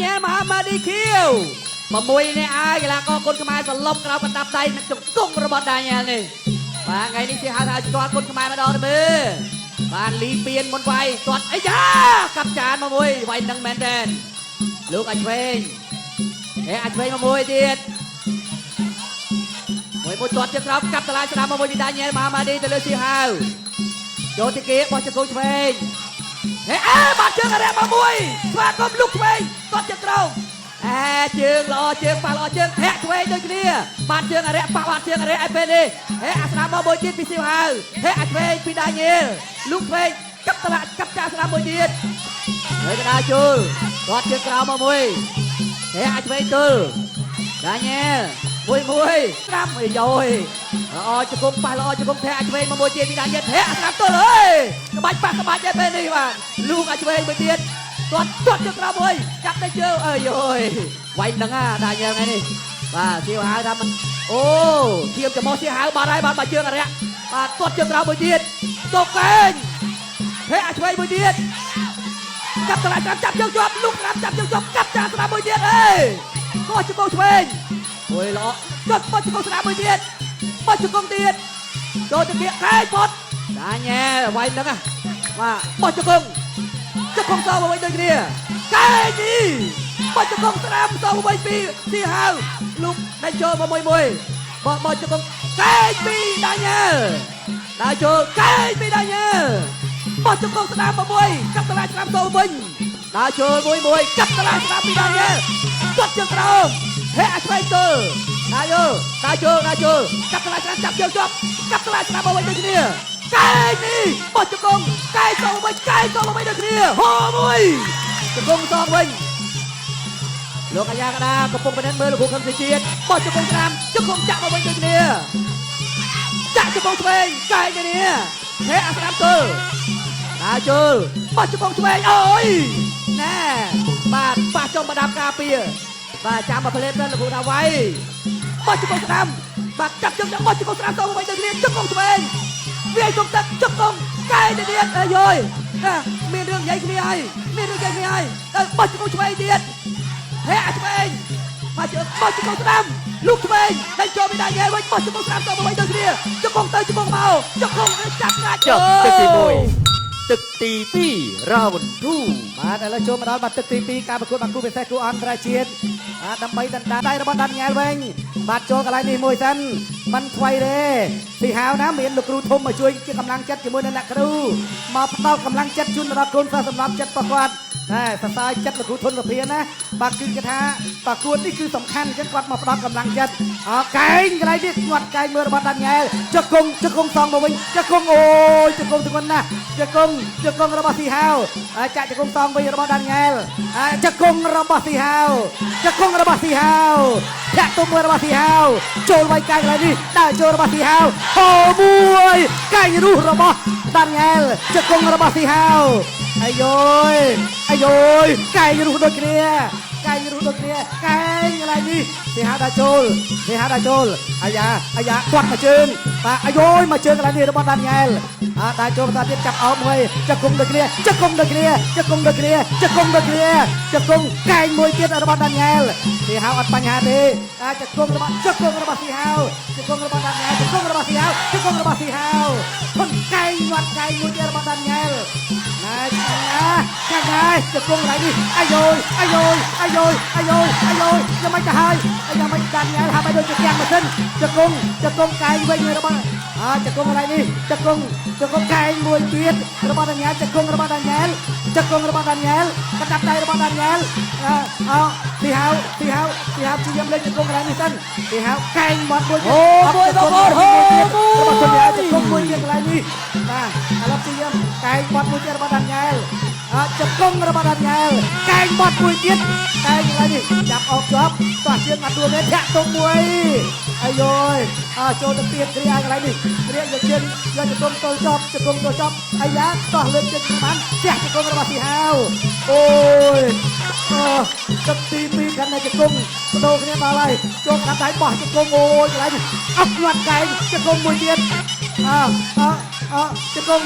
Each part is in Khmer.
ញ៉ែមហាម៉ាឌីខៀវ6នេះហើយកីឡាករគុនខ្មែរសន្លប់ក្រោមកណ្ដាប់ដៃនឹងជង្គង់របស់ដាញ៉ែលនេះបាទថ្ងៃនេះជាហៅថាស្គាល់គុនខ្មែរម្ដងទៅមើលបានលីពៀនមុនវាយទាត់អីយ៉ាកាប់ចានមកមួយវាយនឹងមែនតើលោកអាចឆ្វេងអាចឆ្វេងមកមួយទៀតមួយទាត់ជើងក្រោមកាប់តឡាយស្ដាំមកមួយពីដាញ៉ែលមហាម៉ាឌីទៅលើសៀហៅចូលទីគេបោះជង្គង់ឆ្វេងបាត់ជើងអរិយមកមួយស្វាគមន៍លោកឆ្វេងទាត់ជើងក្រោមជើងល្អជើងប៉ះល្អជើងធាក់ឆ្វេងដូចគ្នាបាត់ជើងអរិយប៉ះបាត់ជើងអរិយឲ្យពេលនេះអាស្ដាំមកមួយទៀតពីសៀវហៅអាចឆ្វេងពីដាញ៉ែលលោកឆ្វេងកាប់តឡាកាប់ចាស្ដាំមួយទៀតហើយកដាជូលទាត់ជើងក្រោមមកមួយអាចឆ្វេងទល់ដាញ៉ែលមួយស្ដាំអីយោល្អជង្គង់ប៉ះល្អជង្គង់ធាក់អាចឆ្វេងមកមួយទៀតពីដាញ៉ែលធាក់ស្ដាំទល់អើយក្បាច់ប៉ះក្បាច់ឯពេលនេះបាទលោកអាចឆ្វេងមួយទៀតទាត់ជើងក្រោមមួយចាប់ទៅជើងអើយវាយនឹងដាញ៉ែលថ្ងៃនេះបាទសៀវហៅថាមិនអូធៀបចំោះសៀវហៅបាត់ហើយបាត់បាជើងអរិយបាទទាត់ជើងក្រោមមួយទៀតតកកែងអាចឆ្វេងមួយទៀតចាប់តឡាចាប់ជើងជាប់លោកក្រាបចាប់ជើងជាប់កាប់ចាស្ដាំមួយទៀតកោះជង្គង់ឆ្វេងមួយល្អចុចបោះជង្គង់ស្ដាំមួយទៀតបោះជង្គង់ទៀតចូលទៅគៀកកែងផុតដាញ៉ែលវាយនឹងបាទបោះជង្គង់សងមកវិញដូចគ្នាកែងនេះបោះជង្គង់ស្ដាំសងមកវិញពីសៀហៅលោកដៃចូលមកមួយបោះជង្គង់កែងពីដាញ៉ែលដៃចូលកែងពីដាញ៉ែលបោះជង្គង់ស្ដាំមកមួយកាប់តឡាស្ដាំសងវិញដៃចូលមួយកាប់តឡាស្ដាំពីដាញ៉ែលទាត់ជើងក្រោមអាចឆ្វេងទល់ដៃចូលកាប់តឡាស្ដាំចាប់ជើងជាប់កាប់តឡាស្ដាំមកវិញដូចគ្នាកែងនេះបោះជង្គង់កែងចូលវិញដូចគ្នាហូមួយជង្គង់សងវិញលោកអាយ៉ាកដាកំពុងបដិសេធមើលលោកគ្រូខឹមជាតិបោះជង្គង់ស្ដាំជង្គង់ចាក់មកវិញដូចគ្នាចាក់ជង្គង់ឆ្វេងកែងនេះអាស្ដាំទល់ដាជុលបោះជង្គង់ឆ្វេងអូយណែបាទប៉ះចំប្រដាប់ការពារបាទចាំមកផ្លេតទៅលោកគ្រូថាវាយបោះជង្គង់ស្ដាំបាទកាប់ជើងបោះជង្គង់ស្ដាំសងមកវិញដូចគ្នាជង្គង់ឆ្វេងវាយជង្គង់ទឹកជង្គង់កែងទៀតអើយមានរឿងនិយាយគ្នាហើយបោះជង្គង់ឆ្វេងទៀតឆ្វេងមកជើងបោះជង្គង់ស្ដាំលោកឆ្វេងដៃចូលពីដាញ៉ែលវិញបោះជង្គង់ស្ដាំសងមកវិញដូចគ្នាជង្គង់ទៅជង្គង់មកជង្គង់ចាប់ណាច់ចុះទឹកទី2រ៉ាវ2បាទឥឡូវចូលមកដល់បាទទឹកទី2ការប្រកួតបាគូពិសេសគូអន្តរជាតិដើម្បីដណ្ដើមដៃរបស់ដាញ៉ែលវិញបាទចូលកន្លែងនេះមួយសិនមិនថ្មីទេទីហៅណាមានលោកគ្រូធំមកជួយជាកម្លាំងចិត្តជាមួយនឹងអ្នកគ្រូមកផ្ដល់កម្លាំងចិត្តជូនដល់កូនសិស្សសម្រាប់ចិត្តប្រកួតសរសើរចិត្តលោកគ្រូធនវិភាណាបាទគឺគេថាប្រកួតនេះគឺសំខាន់អញ្ចឹងគាត់មកផ្ដល់កម្លាំងចិត្តកែងកន្លែងនេះគាត់កែងមើលរបស់ដាញ៉ែលជង្គង់សងមកវិញជង្គង់អូយជង្គង់ទងន់ណាស់ជង្គង់របស់ស៊ីហៅចាក់ជង្គង់សងវិញរបស់ដាញ៉ែលជង្គង់របស់ស៊ីហៅធាក់ទុំមួយរបស់ស៊ីហៅចូលវាយកែងកន្លែងនេះដើរចូលរបស់ស៊ីហៅអូមួយកែងរុះរបស់ដាញ៉ែលជង្គង់របស់ស៊ីហៅអាយយកែងរុះដូចគ្នាកែងកន្លែងនេះគេហៅដាចូលអាយ៉ាគាត់មកជើងបាទអាយមកជើងកន្លែងនេះរបស់ដាញ៉ែលដាចូលបន្តទៀតចាប់អោបមួយជង្គង់ដូចគ្នាជង្គង់កែងមួយទៀតរបស់ដាញ៉ែលគេហៅអត់បញ្ហាទេជង្គង់របស់ស៊ីហៅជង្គង់របស់ដាញ៉ែលជង្គង់របស់ស៊ីហៅធនកែងមាត់កែងមួយទៀតរបស់ដាញ៉ែលណាចាស់ជង្គង់កន្លែងនេះអាយយ៉ាងម៉េចទៅហើយយ៉ាងម៉េចដាញ៉ែលហាក់បីដូចជាទាំងម៉ាស៊ីនជង្គង់កែងវិញរបស់ជង្គង់កន្លែងនេះជង្គង់កែងមួយទៀតរបស់ដាញ៉ែលជង្គង់របស់ដាញ៉ែលកណ្ដាប់ដៃរបស់ដាញ៉ែលទីហៅព្យាយាមលេងជង្គង់កន្លែងនេះសិនទីហៅកែងមាត់មួយទៀតរបស់ដាញ៉ែលជង្គង់មួយទៀតកន្លែងនេះបាទឥឡូវព្យាយាមកែងមាត់មួយទៀតរបស់ដាញ៉ែលជង្គង់របស់ដាញ៉ែលកែងមាត់មួយទៀតកែងកន្លែងនេះចាប់អោបជាប់តោះជើងអត់ដួលទេធាក់ទុំមួយអាយចូលទៅទៀតគ្រាកន្លែងនេះគ្រាយកជើងយកជង្គង់ទល់ចប់អាយ៉ាតោះលើកជើងបានធាក់ជង្គង់របស់ស៊ីហៅអូយទឹកទី2កាន់តែជង្គង់បដូរគ្នាដល់ហើយចូលកាត់ដៃបោះជង្គង់អូយកន្លែងនេះអត់ងាត់កែងជង្គង់មួយទៀតជង្គង់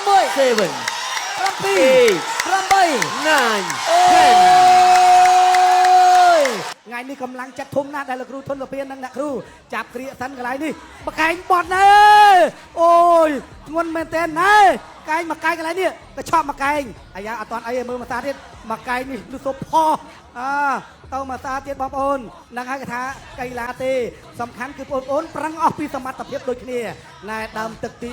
6 7 7 8 9 10 10 ថ្ងៃនេះកម្លាំងចាត់ធំណាស់ដែលលោកគ្រូធនលពៀននិងអ្នកគ្រូចាប់គ្រាសិនកន្លែងនេះបកែងបត់ណែអូយធ្ងន់មែនតើណែកែងមកកែងកន្លែងនេះក៏ឆប់មកកែងអាយ៉ាអត់តាន់អីមើលមកសាទៀតមកកែងនេះលុះសុបផោទៅមកសាទៀតបងប្អូននឹងហៅថាកីឡាទេសំខាន់គឺបងប្អូនប្រឹងអស់ពីសមត្ថភាពដូចគ្នាណែដើមទឹកទី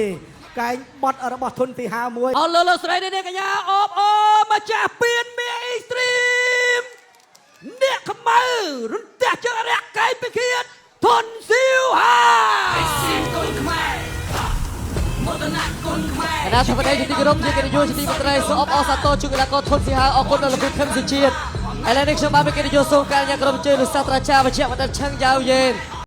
3កែងបត់របស់ធនទី51 អរលោកស្រីនេះកញ្ញាអបអរម្ចាស់ពៀនមាអ៊ីស្ទ្រីមអ្នកខ្មៅរន្ទះជើងអរិយកែងពិឃាតធនស៊ីវហាគណៈធម្មតាជាទីគោរពជាកិត្តិយសជាទីមេត្រីសូមអបអរសាទរជូនកីឡាករធនស៊ីហាវអរគុណដល់លោកគ្រូខឹមសុជាតិឥឡូវនេះខ្ញុំបានមានកិត្តិយសសូមការញាក្រុមជើងលោកសាស្ត្រាចារ្យវិជ្ជបណ្ឌិតឆឹងយ៉ាវយេន